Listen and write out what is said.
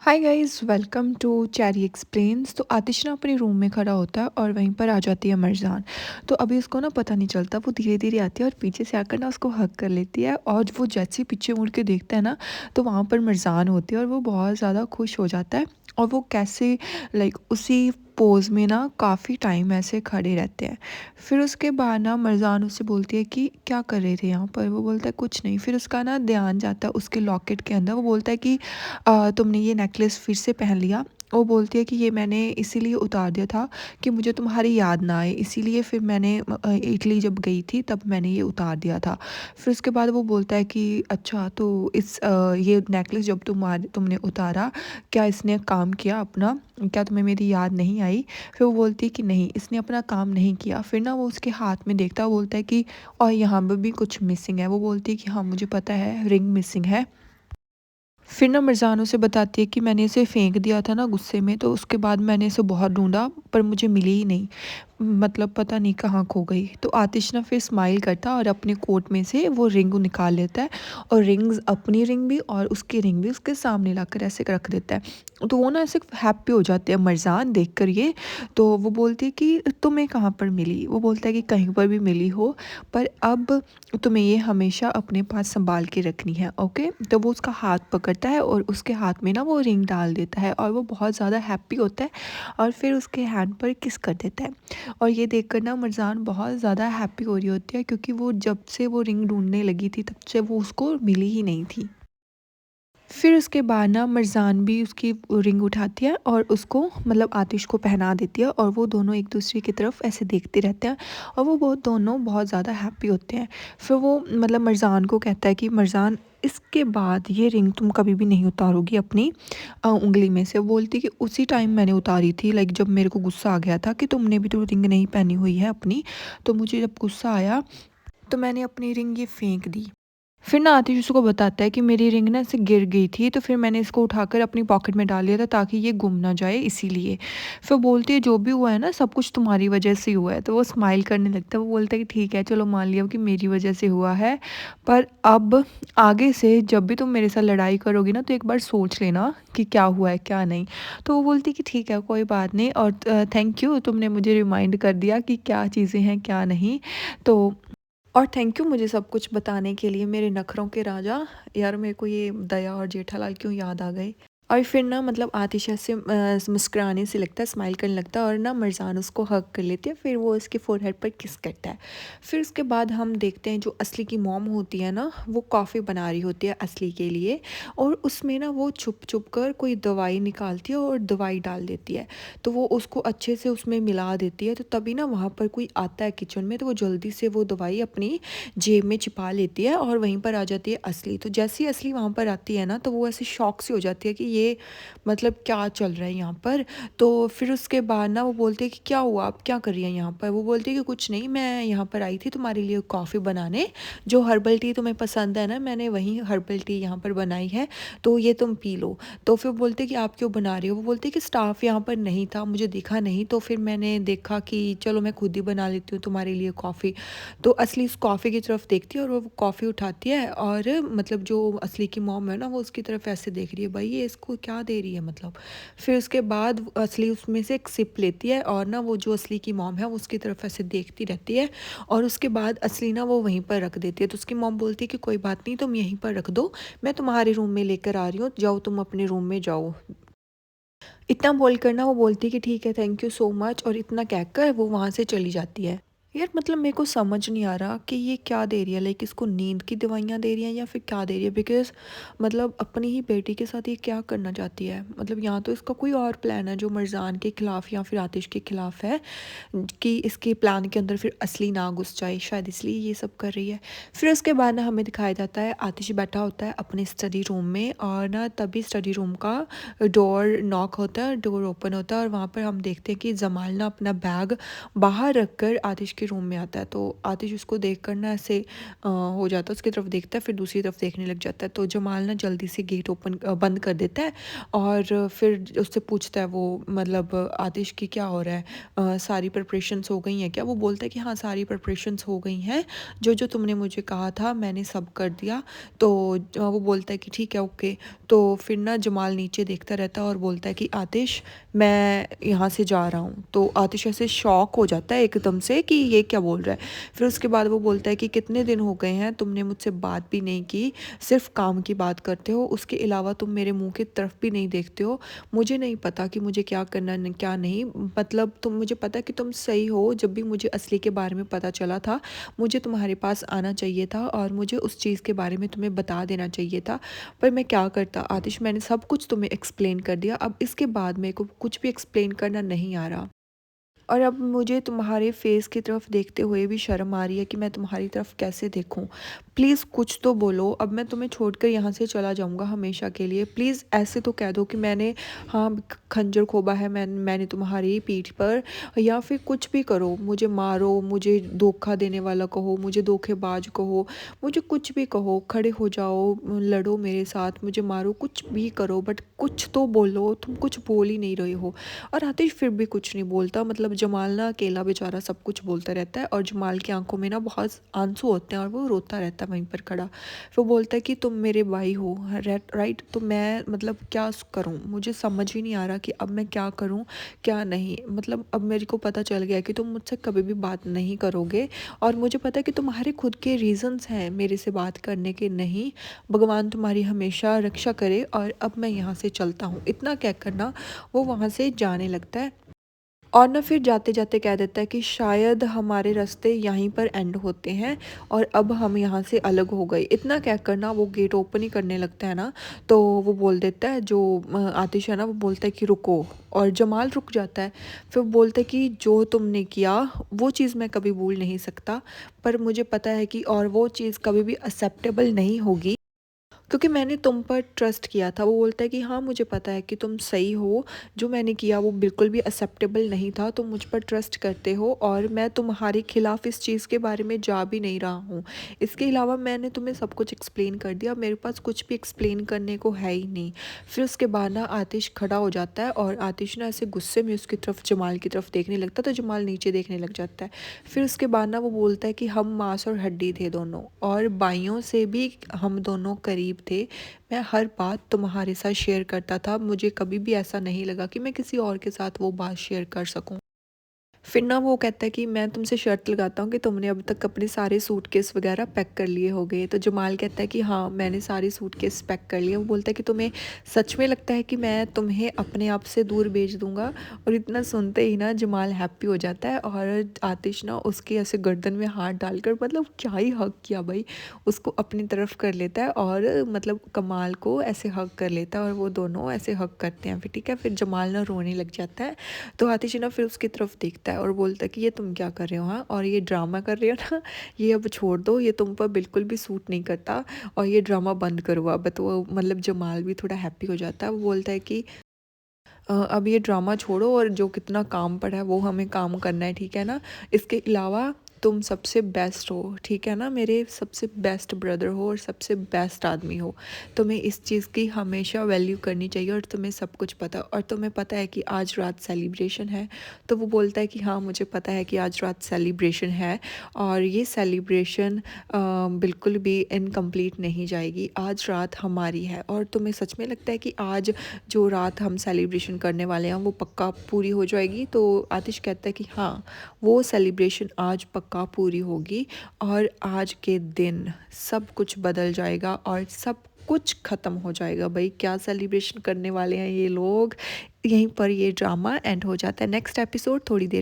Hi guys, welcome to Cherry explains. तो आतिश ना अपने रूम में खड़ा होता है और वहीं पर आ जाती है मरजान। तो अभी उसको ना पता नहीं चलता, वो धीरे धीरे आती है और पीछे से आकर ना उसको हक कर लेती है। और वो जैसे ही पीछे मुड़ के देखता है ना, तो वहाँ पर मरजान होती है और वो बहुत ज़्यादा खुश हो जाता है। और वो कैसे उसी पोज में ना काफ़ी टाइम ऐसे खड़े रहते हैं। फिर उसके बाद ना मरजान उससे बोलती है कि क्या कर रहे थे यहाँ पर। वो बोलता है कुछ नहीं। फिर उसका ना ध्यान जाता है उसके लॉकेट के अंदर। वो बोलता है कि तुमने ये नेकलेस फिर से पहन लिया। वो बोलती है कि ये मैंने इसीलिए उतार दिया था कि मुझे तुम्हारी याद ना आए, इसीलिए फिर मैंने इटली जब गई थी तब मैंने ये उतार दिया था। फिर उसके बाद वो बोलता है कि अच्छा, तो ये नेकलेस जब तुमने उतारा, क्या इसने काम किया अपना? क्या तुम्हें मेरी याद नहीं आई? फिर वो बोलती है कि नहीं, इसने अपना काम नहीं किया। फिर ना वो उसके हाथ में देखता है, वो बोलता है कि और यहाँ पर भी कुछ मिसिंग है। वो बोलती है कि हाँ, मुझे पता है, रिंग मिसिंग है। फिर ना मिर्ज़ान उसे बताती है कि मैंने इसे फेंक दिया था ना गुस्से में, तो उसके बाद मैंने इसे बहुत ढूँढा पर मुझे मिली ही नहीं। मतलब पता नहीं कहाँ खो गई। तो आतिश ना फिर स्माइल करता है और अपने कोट में से वो रिंग निकाल लेता है। और अपनी रिंग भी और उसकी रिंग भी उसके सामने लाकर ऐसे रख देता है। तो वो ना ऐसे हैप्पी हो जाते हैं मरजान देख कर ये। तो वो बोलती है कि तुम्हें कहाँ पर मिली? वो बोलता है कि कहीं पर भी मिली हो, पर अब तुम्हें ये हमेशा अपने पास संभाल के रखनी है, ओके। तो वो उसका हाथ पकड़ता है और उसके हाथ में ना वो रिंग डाल देता है और वो बहुत ज़्यादा हैप्पी होता है। और फिर उसके हैंड पर किस कर देता है। और ये देखकर ना मरजान बहुत ज़्यादा हैप्पी हो रही होती है, क्योंकि वो जब से वो रिंग ढूंढने लगी थी तब से वो उसको मिली ही नहीं थी। फिर उसके बाद ना मरजान भी उसकी रिंग उठाती है और उसको मतलब आतिश को पहना देती है। और वो दोनों एक दूसरे की तरफ ऐसे देखते रहते हैं और वो बहुत दोनों बहुत ज़्यादा हैप्पी होते हैं। फिर वो मतलब मरजान को कहता है कि मरजान, इसके बाद ये रिंग तुम कभी भी नहीं उतारोगी अपनी उंगली में से। वो बोलती कि उसी टाइम मैंने उतारी थी, जब मेरे को गुस्सा आ गया था कि तुमने भी तो रिंग नहीं पहनी हुई है अपनी। तो मुझे जब गुस्सा आया तो मैंने अपनी रिंग ये फेंक दी। फिर ना आतिश उसको बताता है कि मेरी रिंग ना ऐसे गिर गई थी, तो फिर मैंने इसको उठाकर अपनी पॉकेट में डाल लिया था ताकि ये गुम ना जाए, इसीलिए। फिर बोलती है जो भी हुआ है ना, सब कुछ तुम्हारी वजह से हुआ है। तो वो स्माइल करने लगता है। वो बोलता है कि ठीक है, चलो मान लिया कि मेरी वजह से हुआ है, पर अब आगे से जब भी तुम मेरे साथ लड़ाई करोगी ना, तो एक बार सोच लेना कि क्या हुआ है क्या नहीं। तो वो बोलती है कि ठीक है, कोई बात नहीं, और थैंक यू, तुमने मुझे रिमाइंड कर दिया कि क्या चीज़ें हैं क्या नहीं। तो और थैंक यू मुझे सब कुछ बताने के लिए, मेरे नखरों के राजा। यार, मेरे को ये दया और जेठालाल क्यों याद आ गए। और फिर ना मतलब आतिशा से मुस्कुराने से लगता है, स्माइल करने लगता है और ना मरजान उसको हग कर लेती है। फिर वो उसके फोरहेड पर किस करता है। फिर उसके बाद हम देखते हैं जो असली की मॉम होती है ना, वो कॉफ़ी बना रही होती है असली के लिए। और उसमें ना वो छुप छुप कर कोई दवाई निकालती है और दवाई डाल देती है। तो वो उसको अच्छे से उसमें मिला देती है। तो तभी ना वहाँ पर कोई आता है किचन में, तो वो जल्दी से वो दवाई अपनी जेब में छिपा लेती है और वहीं पर आ जाती है असली। तो जैसे ही असली वहाँ पर आती है ना, तो वो ऐसे शॉक से हो जाती है कि ये मतलब क्या चल रहा है यहाँ पर। तो फिर उसके बाद ना वो बोलती है कि क्या हुआ, आप क्या कर रही हैं यहाँ पर। वो बोलती है कि कुछ नहीं, मैं यहाँ पर आई थी तुम्हारे लिए कॉफ़ी बनाने। जो हर्बल टी तुम्हें पसंद है ना, मैंने वही हर्बल टी यहाँ पर बनाई है, तो ये तुम पी लो। तो फिर बोलते कि आप क्यों बना रही हो। वो बोलती कि स्टाफ यहाँ पर नहीं था, मुझे दिखा नहीं, तो फिर मैंने देखा कि चलो मैं खुद ही बना लेती हूँ तुम्हारे लिए कॉफ़ी। तो असली उस कॉफ़ी की तरफ देखती है और वो कॉफ़ी उठाती है और मतलब जो असली की मॉम है ना, वो उसकी तरफ ऐसे देख रही है, भाई ये इसको क्या दे रही है मतलब। फिर उसके बाद असली उसमें से एक सिप लेती है और ना वो जो असली की मॉम है वो उसकी तरफ ऐसे देखती रहती है। और उसके बाद असली ना वो वहीं पर रख देती है। तो उसकी मॉम बोलती है कि कोई बात नहीं, तुम यहीं पर रख दो, मैं तुम्हारे रूम में लेकर आ रही हूँ, जाओ तुम अपने रूम में जाओ। इतना बोलकर ना वो बोलती है कि ठीक है, थैंक यू सो मच, और इतना कहकर वो वहाँ से चली जाती है। यार मतलब मेरे को समझ नहीं आ रहा कि ये क्या दे रही है, इसको नींद की दवाइयाँ दे रही हैं या फिर क्या दे रही है। बिकॉज मतलब अपनी ही बेटी के साथ ये क्या करना चाहती है। मतलब यहाँ तो इसका कोई और प्लान है जो मरजान के खिलाफ या फिर आतिश के खिलाफ है, कि इसके प्लान के अंदर फिर असली ना घुस जाए, शायद इसलिए ये सब कर रही है। फिर उसके बाद ना हमें दिखाया जाता है आतिश बैठा होता है अपने स्टडी रूम में, और ना तभी स्टडी रूम का डोर नॉक होता है, डोर ओपन होता है, और वहाँ पर हम देखते हैं कि जमाल ना अपना बैग बाहर रखकर आतिश के रूम में आता है। तो आतिश उसको देख कर ना ऐसे हो जाता है, उसकी तरफ देखता है, फिर दूसरी तरफ देखने लग जाता है। तो जमाल ना जल्दी से गेट बंद कर देता है और फिर उससे पूछता है वो, मतलब आतिश की क्या हो रहा है, सारी प्रिपरेशंस हो गई हैं क्या? वो बोलता है कि हाँ सारी प्रिपरेशंस हो गई हैं, जो जो तुमने मुझे कहा था मैंने सब कर दिया। तो वो बोलता है कि ठीक है ओके। तो फिर ना जमाल नीचे देखता रहता है और बोलता है कि आतिश मैं यहाँ से जा रहा हूँ। तो आतिश ऐसे शॉक हो जाता है एकदम से कि ये क्या बोल रहा है। फिर उसके बाद वो बोलता है कि कितने दिन हो गए हैं तुमने मुझसे बात भी नहीं की, सिर्फ काम की बात करते हो, उसके अलावा तुम मेरे मुंह की तरफ भी नहीं देखते हो। मुझे नहीं पता कि मुझे क्या करना क्या नहीं, मतलब तुम, मुझे पता कि तुम सही हो। जब भी मुझे असली के बारे में पता चला था मुझे तुम्हारे पास आना चाहिए था और मुझे उस चीज़ के बारे में तुम्हें बता देना चाहिए था, पर मैं क्या करता आतिश, मैंने सब कुछ तुम्हें एक्सप्लेन कर दिया, अब इसके बाद मेरे को कुछ भी एक्सप्लेन करना नहीं आ रहा। और अब मुझे तुम्हारे फेस की तरफ देखते हुए भी शर्म आ रही है कि मैं तुम्हारी तरफ कैसे देखूं। प्लीज़ कुछ तो बोलो, अब मैं तुम्हें छोड़कर यहाँ से चला जाऊँगा हमेशा के लिए। प्लीज़ ऐसे तो कह दो कि मैंने, हाँ खंजर खोबा है मैंने तुम्हारी पीठ पर, या फिर कुछ भी करो, मुझे मारो, मुझे धोखा देने वाला कहो, मुझे धोखेबाज कहो, मुझे कुछ भी कहो, खड़े हो जाओ, लड़ो मेरे साथ, मुझे मारो, कुछ भी करो, बट कुछ तो बोलो। तुम कुछ बोल ही नहीं रहे हो। और आतिश फिर भी कुछ नहीं बोलता। मतलब जमाल ना अकेला बेचारा सब कुछ बोलता रहता है और जमाल की आंखों में ना बहुत आंसू होते हैं और वो रोता रहता है वहीं पर खड़ा। फिर बोलता है कि तुम मेरे भाई हो, राइट, तो मैं मतलब क्या करूं, मुझे समझ ही नहीं आ रहा कि अब मैं क्या करूं क्या नहीं। मतलब अब मेरे को पता चल गया कि तुम मुझसे कभी भी बात नहीं करोगे और मुझे पता है कि तुम्हारे खुद के रीजंस हैं मेरे से बात करने के। नहीं, भगवान तुम्हारी हमेशा रक्षा करे और अब मैं यहाँ से चलता हूँ। इतना कहकर ना वो वहाँ से जाने लगता है और ना फिर जाते जाते कह देता है कि शायद हमारे रास्ते यहीं पर एंड होते हैं और अब हम यहाँ से अलग हो गए। इतना कहकर ना वो गेट ओपन ही करने लगता है ना, तो वो बोल देता है, जो आतिश है ना, वो बोलता है कि रुको, और जमाल रुक जाता है। फिर वो बोलता है कि जो तुमने किया वो चीज़ मैं कभी भूल नहीं सकता, पर मुझे पता है कि और वो चीज़ कभी भी एक्सेप्टेबल नहीं होगी क्योंकि मैंने तुम पर ट्रस्ट किया था। वो बोलता है कि हाँ मुझे पता है कि तुम सही हो, जो मैंने किया वो बिल्कुल भी एक्सेप्टेबल नहीं था, तुम मुझ पर ट्रस्ट करते हो और मैं तुम्हारे खिलाफ इस चीज़ के बारे में जा भी नहीं रहा हूँ। इसके अलावा मैंने तुम्हें सब कुछ एक्सप्लेन कर दिया, मेरे पास कुछ भी एक्सप्लेन करने को है ही नहीं। फिर उसके बाद ना आतिश खड़ा हो जाता है और आतिश ना ऐसे गुस्से में उसकी तरफ, जमाल की तरफ देखने लगता है, तो जमाल नीचे देखने लग जाता है। फिर उसके बाद ना वो बोलता है कि हम मांस और हड्डी थे दोनों, और भाइयों से भी हम दोनों करीब थे। मैं हर बात तुम्हारे साथ शेयर करता था, मुझे कभी भी ऐसा नहीं लगा कि मैं किसी और के साथ वो बात शेयर कर सकूं। फिर ना वो कहता है कि मैं तुमसे शर्त लगाता हूँ कि तुमने अब तक अपने सारे सूटकेस वगैरह पैक कर लिए होंगे। तो जमाल कहता है कि हाँ मैंने सारे सूटकेस पैक कर लिए। वो बोलता है कि तुम्हें सच में लगता है कि मैं तुम्हें अपने आप से दूर भेज दूंगा। और इतना सुनते ही ना जमाल हैप्पी हो जाता है और आतिश ना उसके ऐसे गर्दन में हाथ डालकर, मतलब क्या ही हक किया भाई, उसको अपनी तरफ कर लेता है और मतलब कमाल को ऐसे हक कर लेता है और वो दोनों ऐसे हक करते हैं। फिर ठीक है, फिर जमाल ना रोने लग जाता है। तो आतिश ना फिर उसकी तरफ देखता है और बोलता है कि ये तुम क्या कर रहे हो, हाँ, और ये ड्रामा कर रहे हो ना, ये अब छोड़ दो, ये तुम पर बिल्कुल भी सूट नहीं करता और ये ड्रामा बंद करो अब। तो वो मतलब जमाल भी थोड़ा हैप्पी हो जाता है। वो बोलता है कि अब ये ड्रामा छोड़ो और जो कितना काम पड़ा है वो हमें काम करना है, ठीक है ना। इसके अलावा तुम सबसे बेस्ट हो, ठीक है ना, मेरे सबसे बेस्ट ब्रदर हो और सबसे बेस्ट आदमी हो। तुम्हें इस चीज़ की हमेशा वैल्यू करनी चाहिए और तुम्हें सब कुछ पता, और तुम्हें पता है कि आज रात सेलिब्रेशन है। तो वो बोलता है कि हाँ मुझे पता है कि आज रात सेलिब्रेशन है और ये सेलिब्रेशन बिल्कुल भी इनकम्प्लीट नहीं जाएगी। आज रात हमारी है और तुम्हें सच में लगता है कि आज जो रात हम सेलिब्रेशन करने वाले हैं वो पक्का पूरी हो जाएगी। तो आतिश कहता है कि हाँ वो सेलिब्रेशन आज पक्का पूरी होगी और आज के दिन सब कुछ बदल जाएगा और सब कुछ ख़त्म हो जाएगा। भाई क्या सेलिब्रेशन करने वाले हैं ये लोग। यहीं पर ये ड्रामा एंड हो जाता है। नेक्स्ट एपिसोड थोड़ी देर